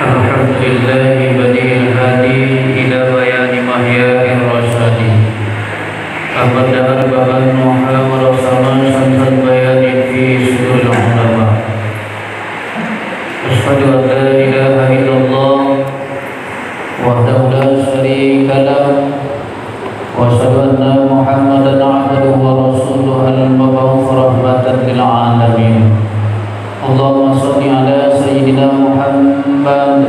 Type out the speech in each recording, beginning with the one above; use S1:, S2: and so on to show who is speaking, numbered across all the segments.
S1: Alhamdulillahi badil hadi ila bayani mahyair rasyadi Ahmad dahar baban nuha wa rasaman samsat bayani fi sudul ulama Ashhadu an la ilaha illallah wahdahu la syarika lah wa asyhadu anna Muhammadan abduhu wa rasuluhu al-mab'uts rahmatan lil alamin Allahumma shalli ala sayyidina Muhammad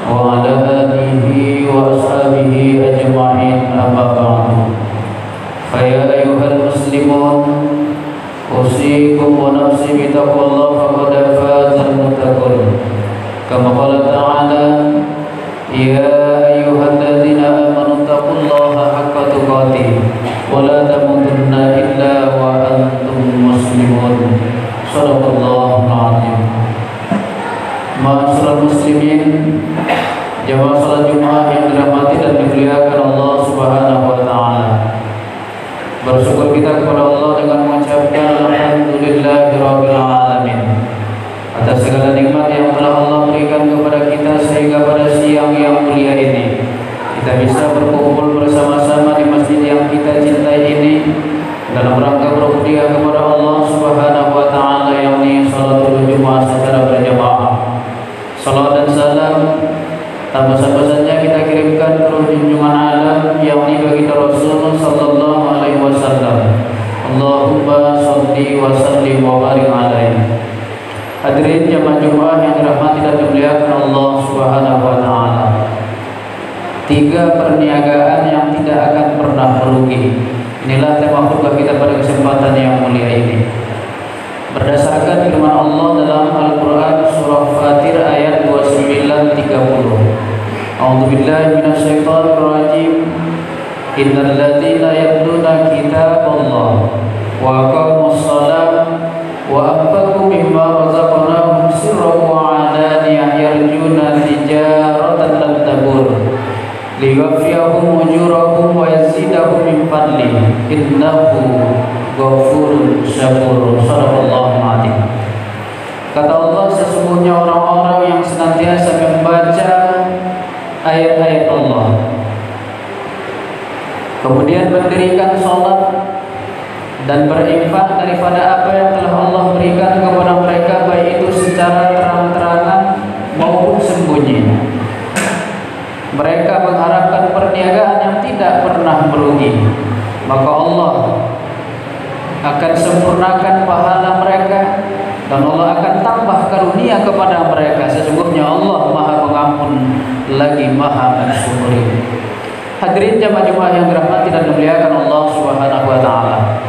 S1: wa ala alihi wa ashabihi ajma'in amma ba'du fa ya ayyuhal muslimun usikum wa nafsi bi taqwallah faqad fazal muttaqun kama qala ta'ala ya ayyuhalladzina amanu taqullaha haqqa tuqatih wa la tamutunna illa wa antum muslimun Sadaqallahul azim. Ma'asyiral muslimin, jamaah salat Jumat yang dirahmati dan dimuliakan Allah Subhanahu wa taala. Bersyukur kita kepada Allah dengan mengucapkan alhamdulillahirabbil alamin atas segala nikmat yang telah Allah berikan kepada kita sehingga pada siang yang mulia ini kita bisa berkumpul bersama-sama di masjid yang kita cintai ini dalam rangka berudia kepada Allah Subhanahu wa taala yakni salatul Jumat secara berjamaah. Salat dan salam tanpa saja kita kirimkan ke junjungan alam yakni baginda Rasul sallallahu alaihi wasallam. Allahumma shalli wa sallim wa barik alaihi. Hadirin jamaah Jumat yang dirahmati dan dimuliakan Allah Subhanahu wa taala. 3 perniagaan yang tidak akan pernah merugi. Inilah tema khutbah kita pada kesempatan yang mulia ini. Berdasarkan firman Allah dalam Al-Quran surah Fatir ayat 29-30. A'udzubillahi minasyaitonir rajim. Innal ladzina yatluna kitaballah wa aqamus shalah wa anfaqu mimma razaqnahum sirran wa 'alaniyah yarjuna tijaratan lan tabur. Liwafiyahum ujurahum wa yazidahum min fadli innahu ghafurun syakur. Sadaqallahul azim. Kata Allah, sesungguhnya orang-orang yang senantiasa membaca ayat-ayat Allah, kemudian mendirikan salat dan berinfak daripada apa yang telah Allah berikan kepada mereka, baik itu secara terang-terangan maupun sembunyi. Mereka mengharapkan perniagaan yang tidak pernah merugi, maka Allah akan sempurnakan pahala mereka dan Allah akan tambah karunia kepada mereka. Sesungguhnya Allah Maha Pengampun lagi Maha Mensyukuri. Hadirin jamaah yang dirahmati dan dimuliakan Allah Subhanahu wa taala.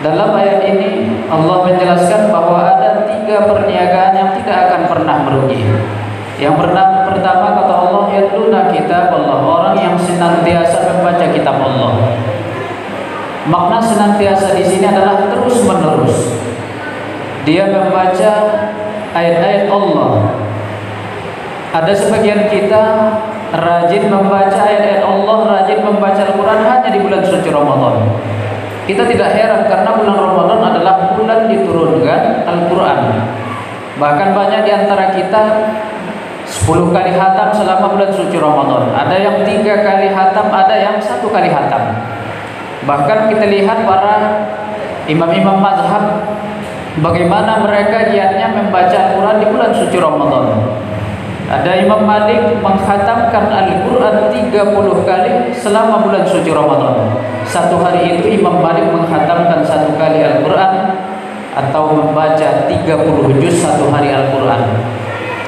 S1: Dalam ayat ini Allah menjelaskan bahwa ada 3 perniagaan yang tidak akan pernah merugi. Yang pertama kata Allah, yatluna kitab Allah, orang yang senantiasa membaca kitab Allah. Makna senantiasa di sini adalah terus menerus. Dia membaca ayat-ayat Allah. Ada sebagian kita rajin membaca ayat-ayat Allah, rajin membaca Al-Quran hanya di bulan suci Ramadan. Kita tidak heran karena bulan Ramadan adalah bulan diturunkan Al-Quran. Bahkan banyak di antara kita 10 kali khatam selama bulan suci Ramadan. Ada yang 3 kali khatam, ada yang 1 kali khatam. Bahkan kita lihat para imam-imam mazhab bagaimana mereka giatnya membaca Al-Quran di bulan suci Ramadan. Ada Imam Malik mengkhatamkan Al-Quran 30 kali selama bulan suci Ramadan. Satu hari itu Imam Malik mengkhatamkan 1 kali Al-Quran atau membaca 30 juz satu hari Al-Quran.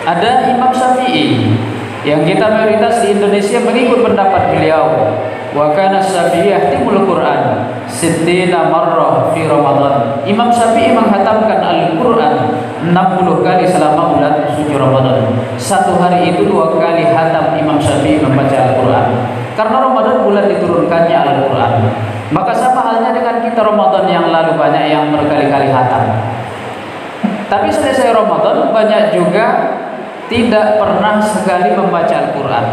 S1: Ada Imam Syafi'i yang kita mayoritas di Indonesia mengikut pendapat beliau. Wa kana Syafi'i yahtimul Quran 60 marrah fi Ramadan. Imam Syafi'i menghatamkan Al-Quran 60 kali selama bulan suci Ramadan. Satu hari itu 2 kali hatam Imam Syafi'i membaca Al-Quran. Karena Ramadan bulan diturunkannya Al-Quran. Maka sama halnya dengan kita, Ramadan yang lalu banyak yang berkali-kali hatam. Tapi selesai Ramadan banyak juga tidak pernah sekali membaca Al-Quran.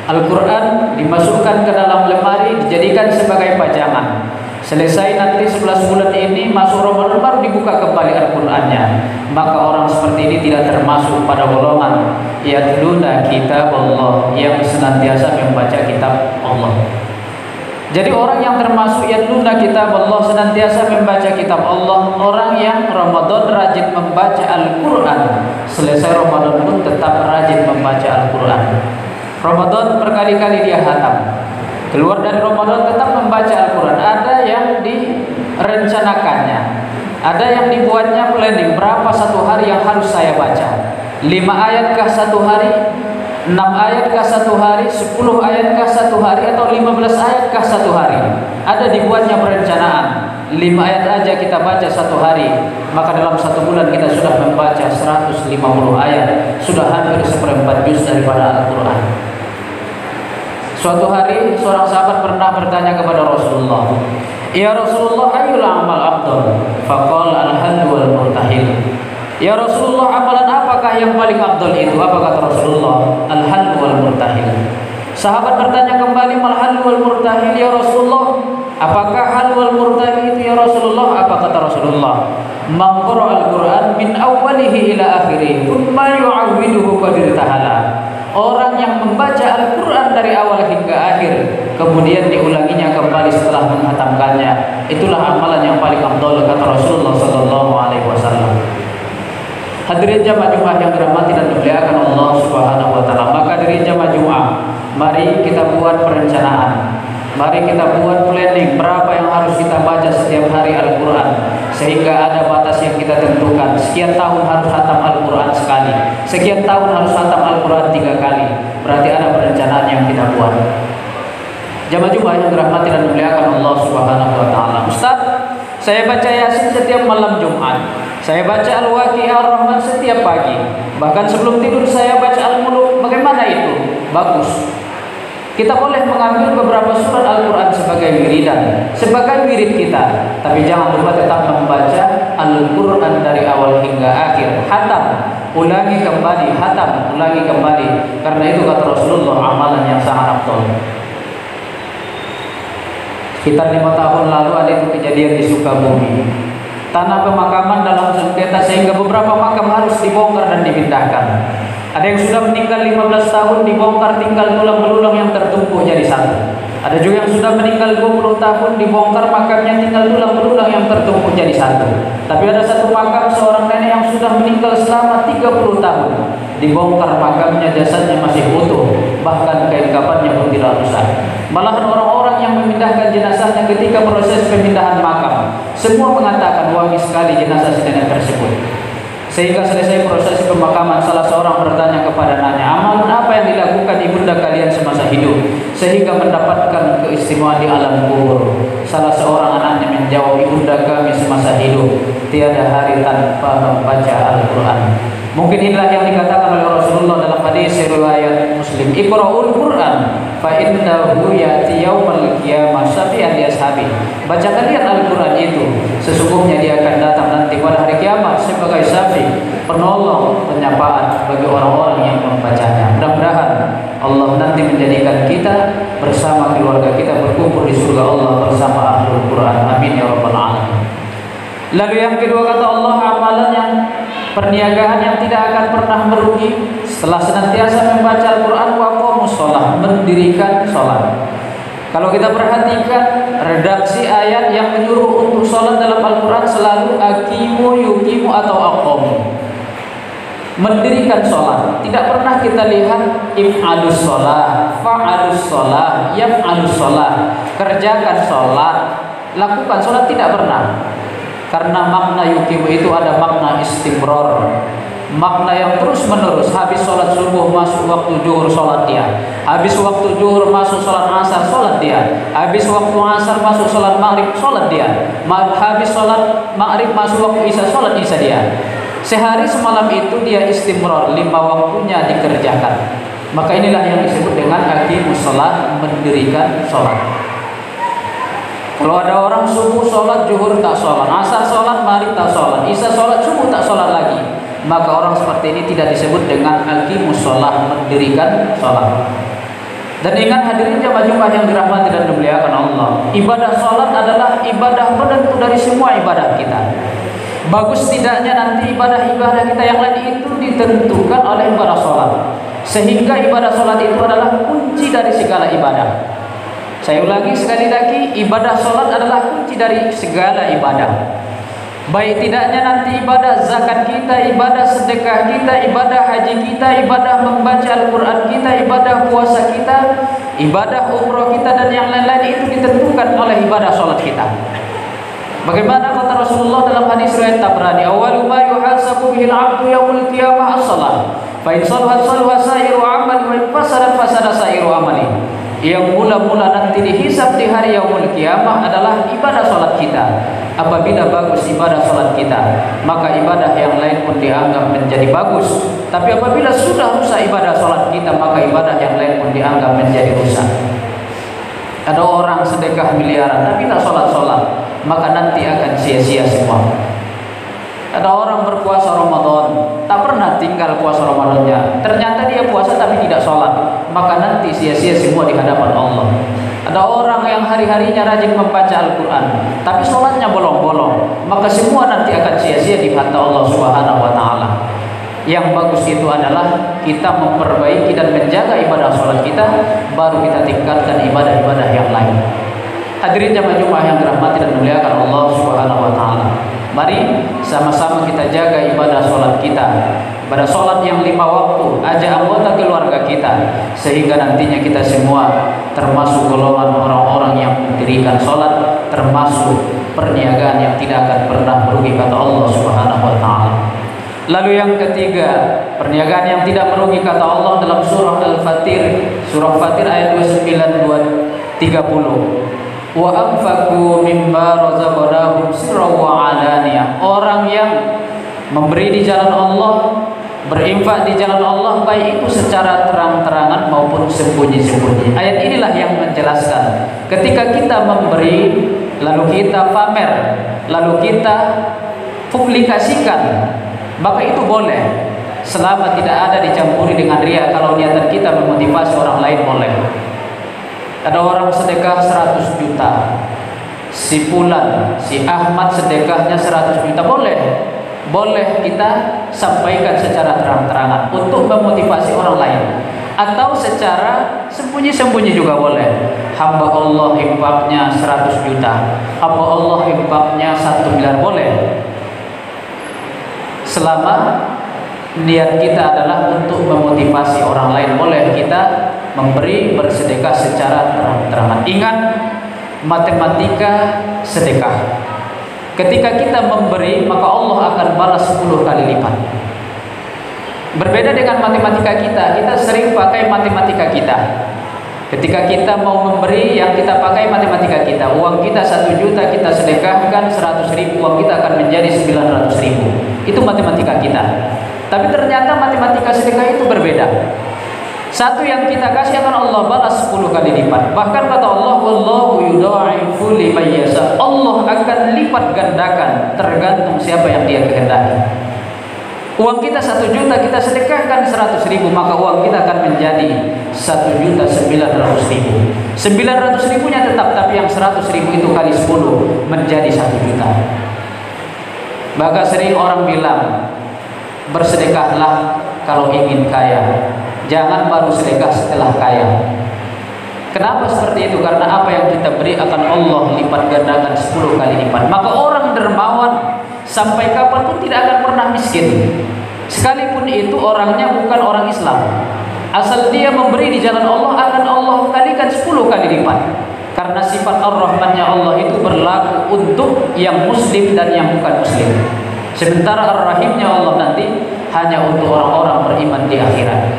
S1: Al-Quran dimasukkan ke dalam lemari, dijadikan sebagai pajangan. Selesai nanti 11 bulan ini masuk Ramadan baru dibuka kembali Al-Qur'annya. Maka orang seperti ini tidak termasuk pada golongan yatluna kitab Allah, yang senantiasa membaca kitab Allah. Jadi orang yang termasuk yatluna kitab Allah, senantiasa membaca kitab Allah, orang yang Ramadan rajin membaca Al-Qur'an, selesai Ramadan pun tetap rajin membaca Al-Qur'an. Ramadan berkali-kali dia khatam, keluar dari Ramadan tetap membaca Al-Quran. Ada yang direncanakannya, ada yang dibuatnya planning, berapa satu hari yang harus saya baca, 5 ayatkah satu hari, 6 ayatkah satu hari, 10 ayatkah satu hari, atau 15 ayatkah satu hari. Ada dibuatnya perencanaan, 5 ayat aja kita baca satu hari, maka dalam satu bulan kita sudah membaca 150 ayat, sudah hampir 1/4 juz daripada Al-Quran. Suatu hari seorang sahabat pernah bertanya kepada Rasulullah, "Ya Rasulullah, ayyul amal afdal?" Faqala al-hajj wal murtahil. "Ya Rasulullah, amalan apakah yang paling afdal itu?" Apa kata Rasulullah? Al-hajj wal murtahil. Sahabat bertanya kembali, "Mal hajj wal murtahil ya Rasulullah?" Apakah hal wal murtahil itu ya Rasulullah? Apa kata Rasulullah? "Man qara'a al-Qur'an min awwalihi ila akhirih, thumma yu'awwiduhu qadir tahala." Orang yang membaca Al-Quran dari awal hingga akhir, kemudian diulanginya kembali setelah menghatamkannya, itulah amalan yang paling afdal, kata Rasulullah SAW. Hadirin jamaah Jumat yang dirahmati dan dimuliakan Allah Subhanahu wa taala. Maka hadirin jamaah Jumat, mari kita buat perencanaan. Mari kita buat planning berapa yang harus kita baca setiap hari Al-Quran, sehingga ada batas yang kita tentukan. Sekian tahun harus khatam Al-Quran sekali, sekian tahun harus khatam Al-Quran 3 kali. Berarti ada perencanaan yang kita buat. Jamaah Jumat yang dirahmati dan dimuliakan Allah Subhanahu wa taala. Ustaz, saya baca Yasin setiap malam Jumat, saya baca Al-Waqi'ah Ar-Rahman setiap pagi, bahkan sebelum tidur saya baca Al-Muluk. Bagaimana itu? Bagus. Kita boleh mengambil beberapa surat Al-Quran sebagai wiridan, sebagai wirid kita, tapi jangan lupa tetap membaca Al-Quran dari awal hingga akhir. Hatam, ulangi kembali, hatam, ulangi kembali. Karena itu kata Rasulullah, amalan yang sangat afdal. Sekitar 5 tahun lalu ada itu kejadian di Sukabumi. Tanah pemakaman dalam sengketa, sehingga beberapa makam harus dibongkar dan dipindahkan. Ada yang sudah meninggal 15 tahun, dibongkar, tinggal tulang belulang yang tertumpuk jadi satu. Ada juga yang sudah meninggal 20 tahun, dibongkar makamnya, tinggal tulang belulang yang tertumpuk jadi satu. Tapi ada satu makam seorang nenek yang sudah meninggal selama 30 tahun, dibongkar makamnya, jasadnya masih utuh, bahkan kain kafannya pun tidak rusak. Malahan orang-orang yang memindahkan jenazahnya ketika proses pemindahan makam, semua mengatakan wangi sekali jenazah si nenek tersebut. Sehingga selesai proses pemakaman, salah seorang bertanya kepada anaknya, "Amalan apa yang dilakukan ibunda kalian semasa hidup sehingga mendapatkan keistimewaan di alam kubur?" Salah seorang anaknya menjawab, "Ibunda kami semasa hidup tiada hari tanpa membaca Al-Quran." Mungkin inilah yang dikatakan oleh Rasulullah dalam hadis riwayat Muslim, "Iqra'ul Quran fa innahu ya'ti yaumal qiyamah syafi'an li ashabi." Baca kalian Al-Quran itu, sesungguhnya dia akan datang nanti pada hari kiamat sebagai syafi', penolong, penyapaan bagi orang-orang yang membacanya. Mudah-mudahan Allah nanti menjadikan kita bersama keluarga kita berkumpul di surga Allah bersama Ahlul Quran. Amin ya rabbal alamin. Lalu yang kedua kata Allah, amalan yang perniagaan yang tidak akan pernah merugi setelah senantiasa membaca Al-Quran, waqamus shalah, mendirikan sholat. Kalau kita perhatikan redaksi ayat yang menyuruh untuk sholat dalam Al-Quran selalu aqimu, yuqimu atau aqamu, mendirikan sholat. Tidak pernah kita lihat if'alus sholat, fa'alus sholat, yaf'alus sholat, kerjakan sholat, lakukan sholat, tidak pernah. Karena makna yuqimu itu ada makna istimror, makna yang terus menerus. Habis sholat subuh masuk waktu zuhur, sholat dia. Habis waktu zuhur masuk sholat asar, sholat dia. Habis waktu asar masuk sholat maghrib, sholat dia. Habis sholat maghrib masuk waktu isya, sholat isya dia. Sehari semalam itu dia istimror, 5 waktunya dikerjakan. Maka inilah yang disebut dengan aqimus sholat, mendirikan sholat. Kalau ada orang subuh sholat, zuhur tak sholat, asar sholat, maghrib tak sholat, isya sholat, subuh tak sholat lagi, maka orang seperti ini tidak disebut dengan aqimus sholat, mendirikan sholat. Dan ingat hadirin jamaah yang dirahmati dan dimuliakan Allah, ibadah sholat adalah ibadah penentu dari semua ibadah kita. Bagus tidaknya nanti ibadah-ibadah kita yang lain itu ditentukan oleh ibadah sholat, sehingga ibadah sholat itu adalah kunci dari segala ibadah. Saya ulangi sekali lagi, ibadah sholat adalah kunci dari segala ibadah. Baik tidaknya nanti ibadah zakat kita, ibadah sedekah kita, ibadah haji kita, ibadah membaca Al-Quran kita, ibadah puasa kita, ibadah umroh kita, dan yang lain-lain itu ditentukan oleh ibadah sholat kita. Bagaimana kata Rasulullah dalam hadis riwayat Tabrani, awwalu ma yuhasabu bihil 'abdu yaumil qiyamah as-shalah, fa in salahat salaha sa'iru 'amali wa in fasadat fasada sa'iru 'amali. Yang mula-mula nanti dihisab di hari yaumul qiyamah adalah ibadah sholat kita. Apabila bagus ibadah sholat kita, maka ibadah yang lain pun dianggap menjadi bagus. Tapi apabila sudah rusak ibadah sholat kita, maka ibadah yang lain pun dianggap menjadi rusak. Ada orang sedekah miliaran tapi tak sholat-sholat, maka nanti akan sia-sia semua. Ada orang berpuasa Ramadan, tak pernah tinggal puasa Ramadannya. Ternyata dia puasa tapi tidak sholat, maka nanti sia-sia semua di hadapan Allah. Ada orang yang hari-harinya rajin membaca Al-Quran, tapi sholatnya bolong-bolong, maka semua nanti akan sia-sia di hadapan Allah Subhanahu Wa Taala. Yang bagus itu adalah kita memperbaiki dan menjaga ibadah sholat kita, baru kita tingkatkan ibadah-ibadah yang lain. Hadirin jamaah yang dirahmati dan dimuliakan Allah Subhanahu Wa Taala. Mari sama-sama kita jaga ibadah sholat kita, ibadah sholat yang 5 waktu, ajak anggota keluarga kita, sehingga nantinya kita semua termasuk golongan orang-orang yang mendirikan sholat, termasuk perniagaan yang tidak akan pernah merugi kata Allah Subhanahu Wa Taala. Lalu yang ketiga, perniagaan yang tidak merugi kata Allah dalam surah Al-Fatir, surah Fatir ayat 29 30. Wa anfaqu mimma razaqnahum sirran wa alaniyah. Orang yang memberi di jalan Allah, berinfak di jalan Allah, baik itu secara terang-terangan maupun sembunyi-sembunyi. Ayat inilah yang menjelaskan ketika kita memberi, lalu kita pamer, lalu kita publikasikan, maka itu boleh selama tidak ada dicampuri dengan riya. Kalau niatan kita memotivasi orang lain, boleh. Ada orang sedekah 100 juta, si Fulan, si Ahmad sedekahnya 100 juta, boleh kita sampaikan secara terang-terangan untuk memotivasi orang lain, atau secara sembunyi-sembunyi juga boleh. Hamba Allah infaknya 100 juta, hamba Allah infaknya 1 miliar, boleh, selama niat kita adalah untuk memotivasi orang lain. Boleh kita memberi, bersedekah secara terang-terangan. Ingat matematika sedekah. Ketika kita memberi, maka Allah akan balas 10 kali lipat. Berbeda dengan matematika kita sering pakai matematika kita. Ketika kita mau memberi, yang kita pakai matematika kita. Uang kita 1 juta, kita sedekahkan 100.000, uang kita akan menjadi 900.000. Itu matematika kita. Tapi ternyata matematika sedekah itu berbeda. Satu yang kita kasih akan Allah balas 10 kali lipat. Bahkan kata Allah, wallahu yudha'ifu liman yasha. Allah akan lipat gandakan tergantung siapa yang Dia kehendaki. Uang kita 1 juta, kita sedekahkan 100.000, maka uang kita akan menjadi 1.900.000. 900.000-nya tetap, tapi yang 100.000 itu kali 10 menjadi 1 juta. Maka sering orang bilang, bersedekahlah kalau ingin kaya, jangan baru sedekah setelah kaya. Kenapa seperti itu? Karena apa yang kita beri akan Allah lipat gandakan 10 kali lipat. Maka orang dermawan sampai kapanpun tidak akan pernah miskin, sekalipun itu orangnya bukan orang Islam. Asal dia memberi di jalan Allah, akan Allah kalikan 10 kali lipat. Karena sifat Ar-Rahmannya Allah itu berlaku untuk yang muslim dan yang bukan muslim. Sementara Ar-Rahimnya Allah nanti hanya untuk orang-orang beriman di akhirat.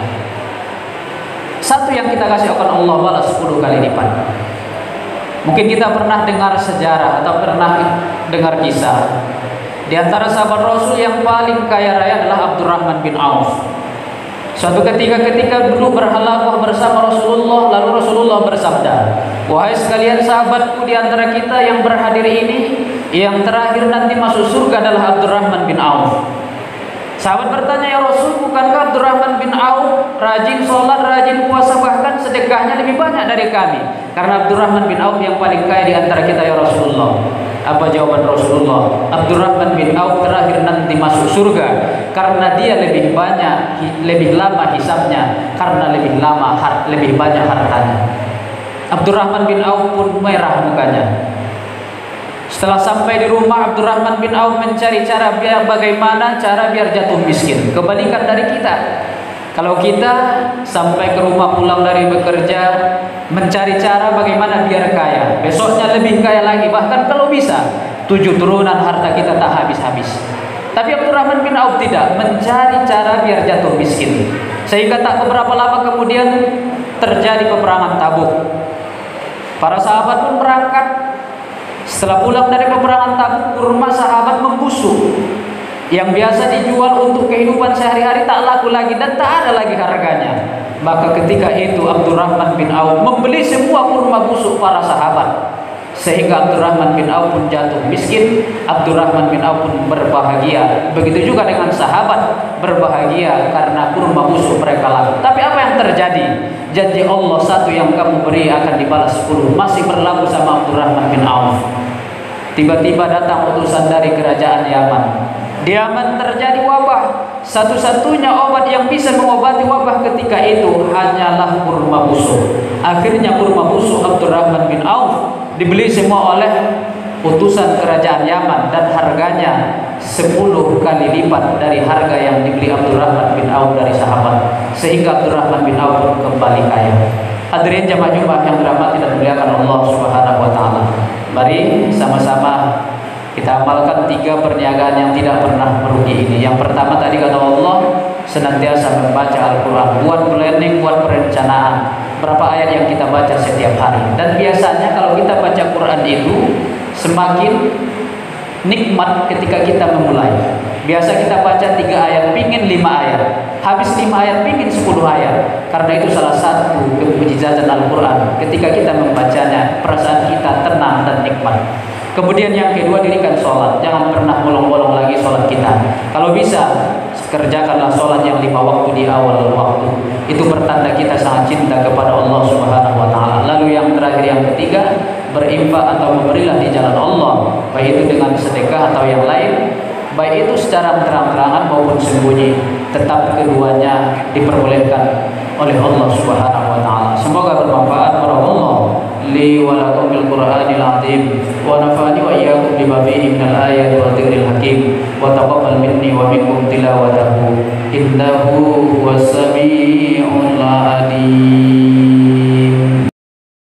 S1: Satu yang kita kasih akan Allah balas 10 kali lipat. Mungkin kita pernah dengar sejarah atau pernah dengar kisah. Di antara sahabat Rasul yang paling kaya raya adalah Abdurrahman bin Auf. Suatu ketika dulu berhalaqah bersama Rasulullah, lalu Rasulullah bersabda, wahai sekalian sahabatku, di antara kita yang berhadir ini, yang terakhir nanti masuk surga adalah Abdurrahman bin Auf. Sahabat bertanya, ya Rasul, bukankah Abdurrahman bin Auf rajin sholat, rajin puasa, bahkan sedekahnya lebih banyak dari kami? Karena Abdurrahman bin Auf yang paling kaya di antara kita ya Rasulullah. Apa jawaban Rasulullah? Abdurrahman bin Auf terakhir nanti masuk surga karena dia lebih banyak, lebih lama hisabnya, karena lebih banyak hartanya. Abdurrahman bin Auf pun merah mukanya. Setelah sampai di rumah, Abdurrahman bin Auf mencari cara bagaimana biar jatuh miskin. Kebalikan dari kita. Kalau kita sampai ke rumah pulang dari bekerja, mencari cara bagaimana biar kaya, besoknya lebih kaya lagi, bahkan kalau bisa 7 turunan harta kita tak habis-habis. Tapi Abdurrahman bin Auf tidak, mencari cara biar jatuh miskin. Sehingga tak beberapa lama kemudian terjadi peperangan Tabuk. Para sahabat pun berangkat. Setelah pulang dari peperangan Tabuk, kurma sahabat membusuk. Yang biasa dijual untuk kehidupan sehari-hari tak laku lagi dan tak ada lagi harganya. Maka ketika itu Abdurrahman bin Auf membeli semua kurma busuk para sahabat, sehingga Abdurrahman bin Auf pun jatuh miskin. Abdurrahman bin Auf pun berbahagia. Begitu juga dengan sahabat, berbahagia karena kurma busuk mereka laku. Tapi apa yang terjadi? Janji Allah, 1 yang kamu beri akan dibalas 10, masih berlaku sama Abdurrahman bin Auf. Tiba-tiba datang utusan dari kerajaan Yaman. Di Yaman terjadi wabah. Satu-satunya obat yang bisa mengobati wabah ketika itu hanyalah kurma busuk. Akhirnya kurma busuk Abdurrahman bin Auf dibeli semua oleh utusan kerajaan Yaman, dan harganya 10 kali lipat dari harga yang dibeli Abdurrahman bin Auf dari sahabat, sehingga Abdurrahman bin Auf pun kembali kaya. Hadirin jamaah Jumat yang dirahmati dan dimuliakan Allah Subhanahu wa taala. Mari sama-sama kita amalkan 3 perniagaan yang tidak pernah merugi ini. Yang pertama tadi kata Allah, senantiasa membaca Al-Quran, buat planning, buat perencanaan berapa ayat yang kita baca setiap hari. Dan biasanya kalau kita baca Quran itu semakin nikmat ketika kita memulai. Biasa kita baca 3 ayat, pingin 5 ayat, habis 5 ayat pingin 10 ayat. Karena itu salah satu kemujizatan Al-Quran, ketika kita membacanya perasaan kita tenang dan nikmat. Kemudian yang kedua, dirikan sholat. Jangan pernah bolong-bolong lagi sholat kita. Kalau bisa, kerjakanlah sholat yang 5 waktu di awal waktu. Itu pertanda kita sangat cinta kepada Allah Subhanahu wa taala. Lalu yang terakhir, yang ketiga, berinfak atau memberilah di jalan Allah, baik itu dengan sedekah atau yang lain, baik itu secara terang-terangan maupun sembunyi. Tetap keduanya diperbolehkan oleh Allah Subhanahu wa taala. Semoga bermanfaat. Barakallahu li wa lakum bil Qur'anil azim wa nafa'ani wa iyyakum bima fihi minal ayati wa dzikril hakim wa taqabbal minni wa minkum tilawatahu innahu huwas sami'ul alim.